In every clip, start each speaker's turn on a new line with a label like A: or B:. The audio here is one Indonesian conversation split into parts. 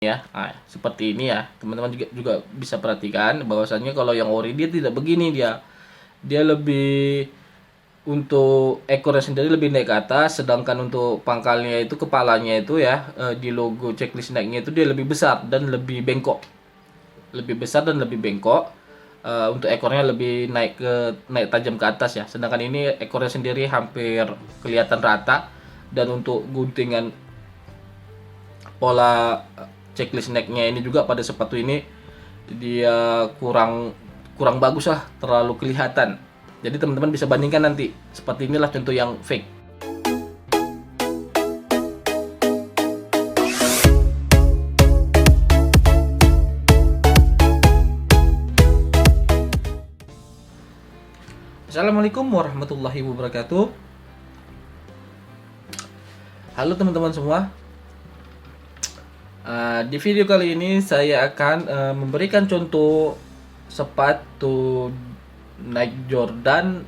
A: ya. Nah, seperti ini ya. Teman-teman juga bisa perhatikan bahwasannya kalau yang ori dia tidak begini dia. Dia lebih untuk ekornya sendiri lebih naik ke atas, sedangkan untuk pangkalnya itu kepalanya itu ya di logo checklist naiknya itu dia lebih besar dan lebih bengkok. Lebih besar dan lebih bengkok. Untuk ekornya lebih naik tajam ke atas ya. Sedangkan ini ekornya sendiri hampir kelihatan rata dan untuk guntingan pola checklist necknya ini juga pada sepatu ini dia kurang kurang bagus lah, terlalu kelihatan. Jadi teman-teman bisa bandingkan nanti. Seperti inilah contoh yang fake. Assalamualaikum warahmatullahi wabarakatuh. Halo teman-teman semua. Di video kali ini saya akan memberikan contoh sepatu Nike Jordan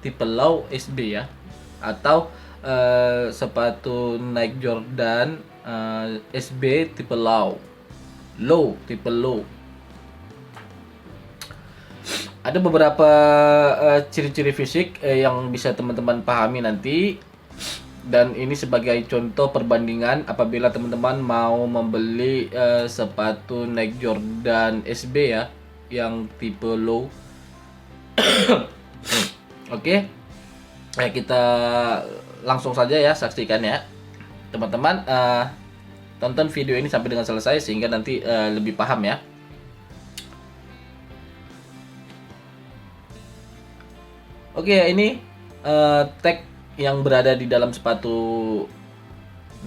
A: tipe low SB ya, atau sepatu Nike Jordan SB tipe tipe low. Ada beberapa ciri-ciri fisik yang bisa teman-teman pahami nanti. Dan ini sebagai contoh perbandingan apabila teman-teman mau membeli sepatu Nike Jordan SB ya, yang tipe low. Oke, kita langsung saja ya, saksikan ya teman-teman. Tonton video ini sampai dengan selesai sehingga nanti lebih paham ya. Oke, ini tag yang berada di dalam sepatu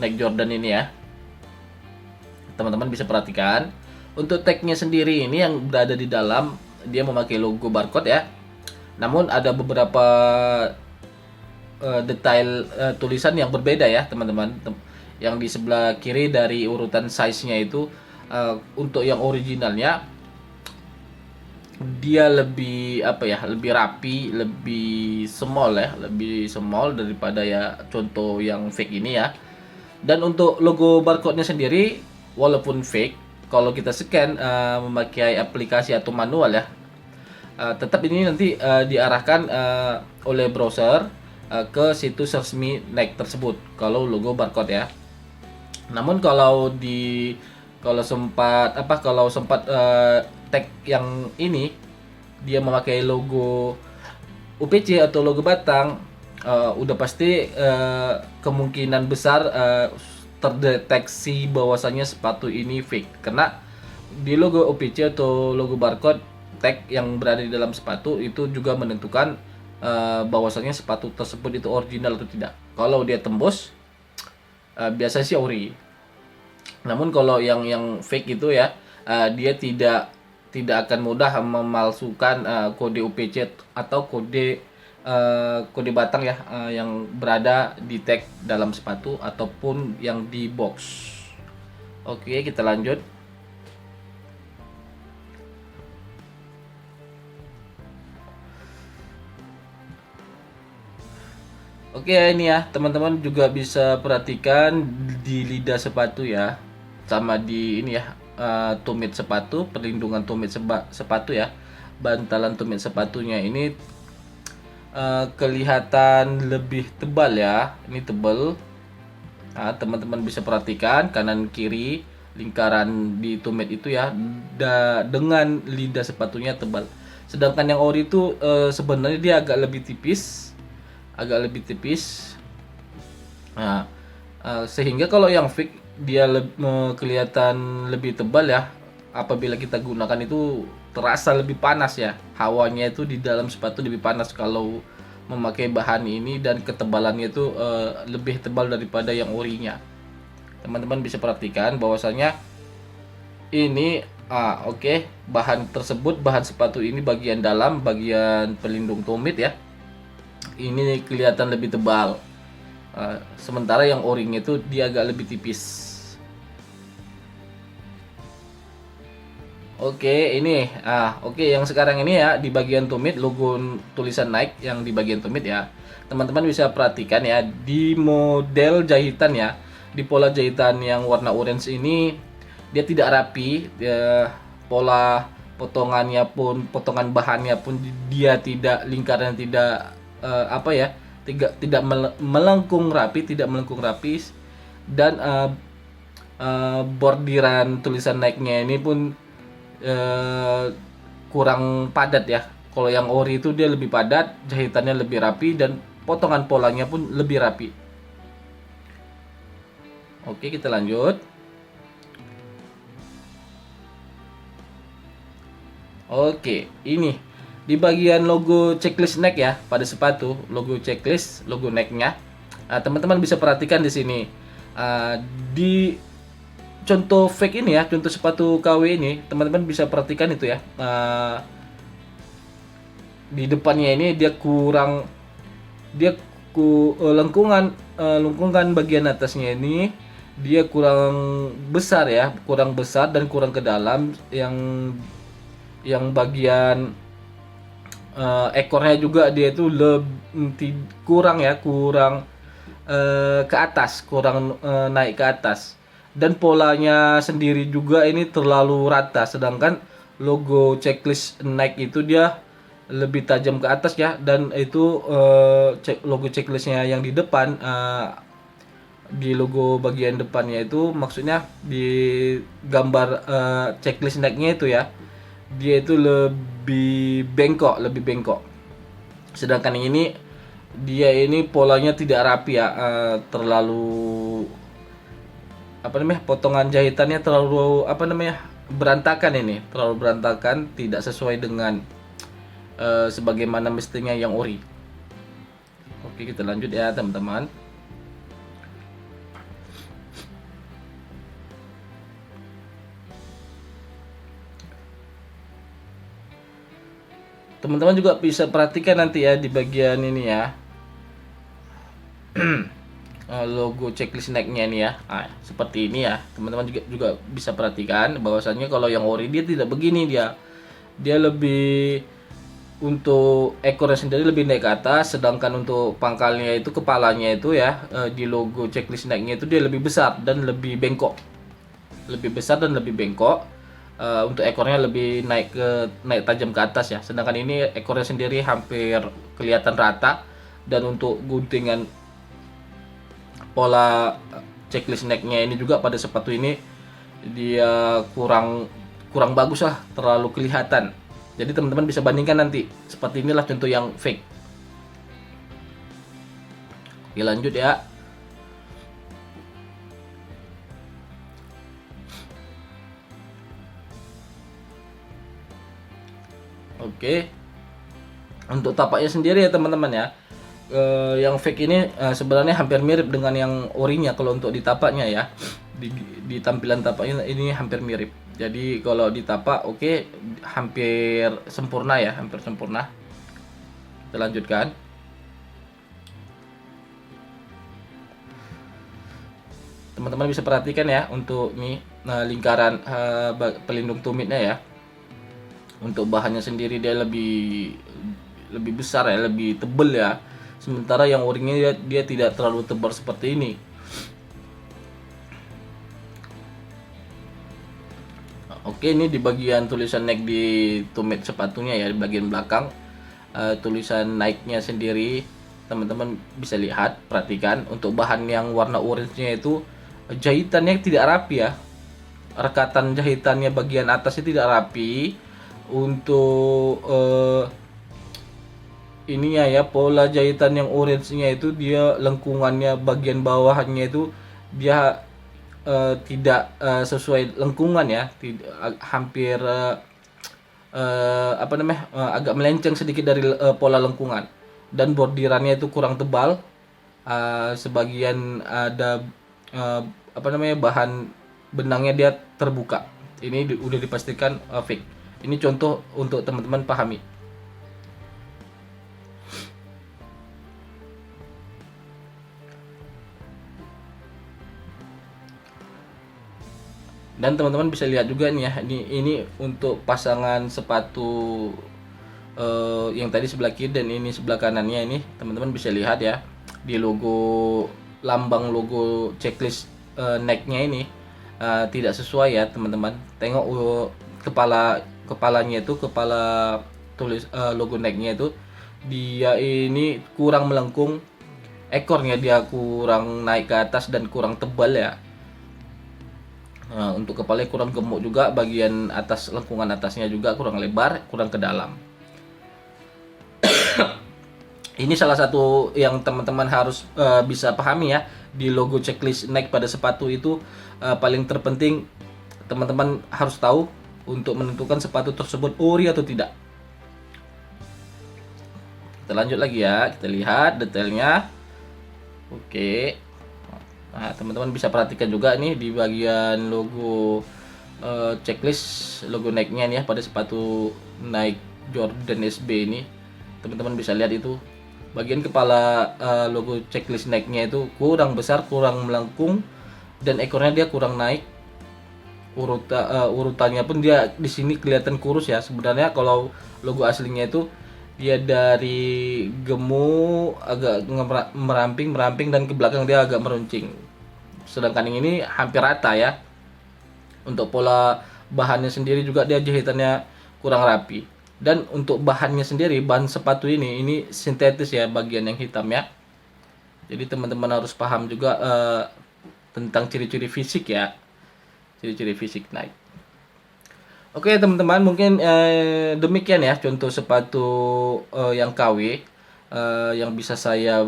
A: Nike Jordan ini ya. Teman-teman bisa perhatikan. Untuk tagnya sendiri ini yang berada di dalam, dia memakai logo barcode ya. Namun ada beberapa detail tulisan yang berbeda ya teman-teman. Yang di sebelah kiri dari urutan size-nya itu, untuk yang originalnya dia lebih lebih rapi, lebih small daripada ya contoh yang fake ini ya. Dan untuk logo barcode-nya sendiri walaupun fake, kalau kita scan memakai aplikasi atau manual ya, tetap ini nanti diarahkan oleh browser ke situs resmi Nike tersebut kalau logo barcode ya. Namun kalau sempat tag yang ini dia memakai logo UPC atau logo Batang, udah pasti kemungkinan besar terdeteksi bahwasannya sepatu ini fake, karena di logo UPC atau logo barcode tag yang berada di dalam sepatu itu juga menentukan bahwasannya sepatu tersebut itu original atau tidak. Kalau dia tembus, biasanya sih ori. Namun kalau yang fake itu ya, dia tidak akan mudah memalsukan kode UPC atau kode batang ya, yang berada di tag dalam sepatu ataupun yang di box. Oke, kita lanjut. Oke, ini ya teman-teman juga bisa perhatikan di lidah sepatu ya, sama di ini ya, tumit sepatu, perlindungan tumit sepatu ya, bantalan tumit sepatunya ini kelihatan lebih tebal ya. Ini tebal. Nah, teman-teman bisa perhatikan kanan kiri lingkaran di tumit itu ya, dengan lidah sepatunya tebal. Sedangkan yang ori itu sebenarnya dia agak lebih tipis. Nah, sehingga kalau yang fake dia kelihatan lebih tebal ya. Apabila kita gunakan itu terasa lebih panas ya. Hawanya itu di dalam sepatu lebih panas kalau memakai bahan ini, dan ketebalannya itu lebih tebal daripada yang orinya. Teman-teman bisa perhatikan bahwasanya ini bahan tersebut, bahan sepatu ini bagian dalam, bagian pelindung tumit ya, ini kelihatan lebih tebal. Sementara yang o-ring itu dia agak lebih tipis. Ini yang sekarang ini ya, di bagian tumit logo tulisan Nike yang di bagian tumit ya. Teman-teman bisa perhatikan ya, di model jahitan ya, di pola jahitan yang warna orange ini dia tidak rapi, pola potongan bahannya pun dia tidak lingkaran, tidak tidak melengkung rapi, dan bordiran tulisan Nike-nya ini pun kurang padat ya. Kalau yang ori itu dia lebih padat, jahitannya lebih rapi, dan potongan polanya pun lebih rapi. Oke, kita lanjut. Oke, ini di bagian logo checklist neck ya, pada sepatu, logo checklist, logo necknya. Teman-teman bisa perhatikan di sini. Di contoh fake ini ya, contoh sepatu KW ini, teman-teman bisa perhatikan itu ya. Di depannya ini lengkungan bagian atasnya ini dia kurang besar ya, kurang besar dan kurang ke dalam. Yang bagian ekornya juga dia itu kurang ke atas, kurang naik ke atas, dan polanya sendiri juga ini terlalu rata, sedangkan logo checklist Nike itu dia lebih tajam ke atas ya. Dan itu logo checklistnya yang di depan, di logo bagian depannya itu, maksudnya di gambar checklist Nike-nya itu ya, dia itu lebih bengkok. Sedangkan ini dia ini polanya tidak rapi ya, terlalu potongan jahitannya terlalu berantakan, tidak sesuai dengan sebagaimana mestinya yang ori. Oke, kita lanjut ya teman-teman. Teman-teman juga bisa perhatikan nanti ya di bagian ini ya, logo checklist Nike-nya ini ya. Seperti ini ya. Teman-teman juga bisa perhatikan bahwasannya kalau yang ori dia tidak begini, dia lebih, untuk ekornya sendiri lebih naik ke atas, sedangkan untuk pangkalnya itu, kepalanya itu ya, di logo checklist Nike-nya itu dia lebih besar dan lebih bengkok. Untuk ekornya lebih naik tajam ke atas ya. Sedangkan ini ekornya sendiri hampir kelihatan rata, dan untuk guntingan pola checklist Nike-nya ini juga pada sepatu ini dia kurang bagus lah, terlalu kelihatan. Jadi teman-teman bisa bandingkan nanti. Seperti inilah contoh yang fake. Oke, lanjut ya. Oke. Untuk tapaknya sendiri ya teman-teman ya. Yang fake ini sebenarnya hampir mirip dengan yang orinya kalau untuk di tapaknya ya. Di tampilan tapaknya ini hampir mirip. Jadi kalau ditapak hampir sempurna ya, Kita lanjutkan. Teman-teman bisa perhatikan ya untuk ini, lingkaran pelindung tumitnya ya. Untuk bahannya sendiri dia lebih besar ya, lebih tebal ya. Sementara yang orinya dia tidak terlalu tebal seperti ini. Oke, ini di bagian tulisan Nike di tumit sepatunya ya, di bagian belakang, tulisan Nike-nya sendiri teman-teman bisa lihat, perhatikan untuk bahan yang warna orange-nya itu jahitannya tidak rapi ya. Rekatan jahitannya bagian atasnya tidak rapi. Untuk ininya ya, pola jahitan yang orange-nya itu dia lengkungannya bagian bawahnya itu dia tidak sesuai lengkungan ya, hampir agak melenceng sedikit dari pola lengkungan, dan bordirannya itu kurang tebal. Sebagian ada bahan benangnya dia terbuka. Ini udah dipastikan fake. Ini contoh untuk teman-teman pahami. Dan teman-teman bisa lihat juga nih ya, ini untuk pasangan sepatu yang tadi sebelah kiri dan ini sebelah kanannya. Ini teman-teman bisa lihat ya, di lambang logo checklist Nike-nya ini tidak sesuai ya teman-teman. Tengok kepalanya itu, kepala tulis logo Nike-nya itu dia ini kurang melengkung, ekornya dia kurang naik ke atas dan kurang tebal ya. Untuk kepalanya kurang gemuk juga, bagian atas lengkungan atasnya juga kurang lebar, kurang ke dalam. Ini salah satu yang teman-teman harus bisa pahami ya, di logo checklist Nike pada sepatu itu paling terpenting teman-teman harus tahu untuk menentukan sepatu tersebut ori atau tidak. Kita lanjut lagi ya, kita lihat detailnya. Oke. Nah, teman-teman bisa perhatikan juga nih di bagian logo checklist logo Nike-nya nih ya, pada sepatu Nike Jordan SB ini. Teman-teman bisa lihat itu bagian kepala logo checklist Nike-nya itu kurang besar, kurang melengkung, dan ekornya dia kurang naik. Urutannya pun dia di sini kelihatan kurus ya. Sebenarnya kalau logo aslinya itu dia dari gemuk agak meramping dan ke belakang dia agak meruncing. Sedangkan yang ini hampir rata ya. Untuk pola bahannya sendiri juga dia jahitannya kurang rapi. Dan untuk bahannya sendiri, bahan sepatu ini sintetis ya, bagian yang hitam ya. Jadi teman-teman harus paham juga tentang ciri-ciri fisik ya. Ciri-ciri fisik Nike. Oke teman-teman, mungkin demikian ya contoh sepatu yang KW yang bisa saya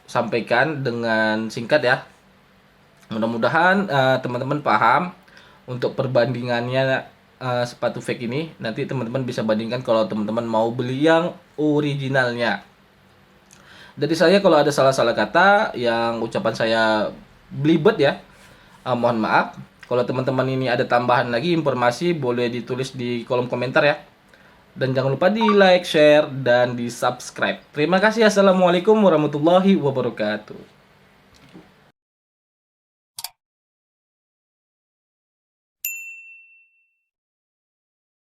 A: sampaikan dengan singkat ya. Mudah-mudahan teman-teman paham untuk perbandingannya sepatu fake ini. Nanti teman-teman bisa bandingkan kalau teman-teman mau beli yang originalnya. Dari saya kalau ada salah-salah kata yang ucapan saya belibet ya, mohon maaf. Kalau teman-teman ini ada tambahan lagi informasi, boleh ditulis di kolom komentar ya. Dan jangan lupa di like, share, dan di subscribe. Terima kasih. Assalamualaikum warahmatullahi wabarakatuh.